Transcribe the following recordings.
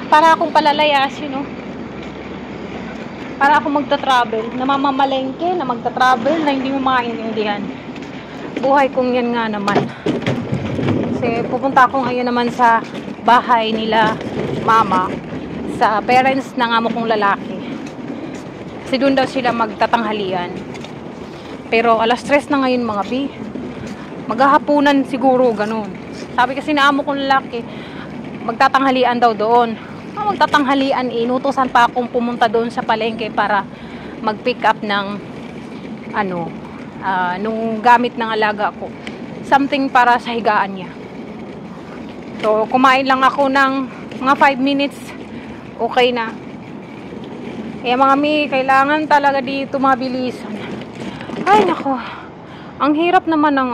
Para akong palalayasin, no? Para akong magta-travel. Namamamalengke na magta-travel na hindi mo maintindihan. Buhay kong yan nga naman. Kasi pupunta ako ngayon naman sa bahay nila mama, sa parents ng amo kong lalaki. Kasi doon daw sila magtatanghalian. Pero alas 3 na ngayon mga bi. Maghahapunan siguro, ganun. Sabi kasi na amo kong lalaki, magtatanghalian daw doon. Magtatanghalian, inutusan pa akong pumunta doon sa palengke para mag-pick up ng nung gamit ng alaga ko. Something para sa higaan niya. So, kumain lang ako ng mga 5 minutes. Okay na. Kaya mga mi, kailangan talaga dito mabilisan. Ay, nako. Ang hirap naman ng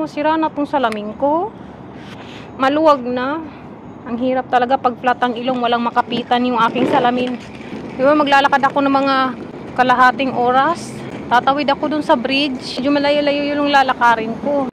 sira na tong salamin ko. Maluwag na. Ang hirap talaga pag flat ang ilong, walang makapitan yung aking salamin. Diba, maglalakad ako ng mga kalahating oras. Tatawid ako dun sa bridge. Medyo malayo-layo yung lalakarin ko.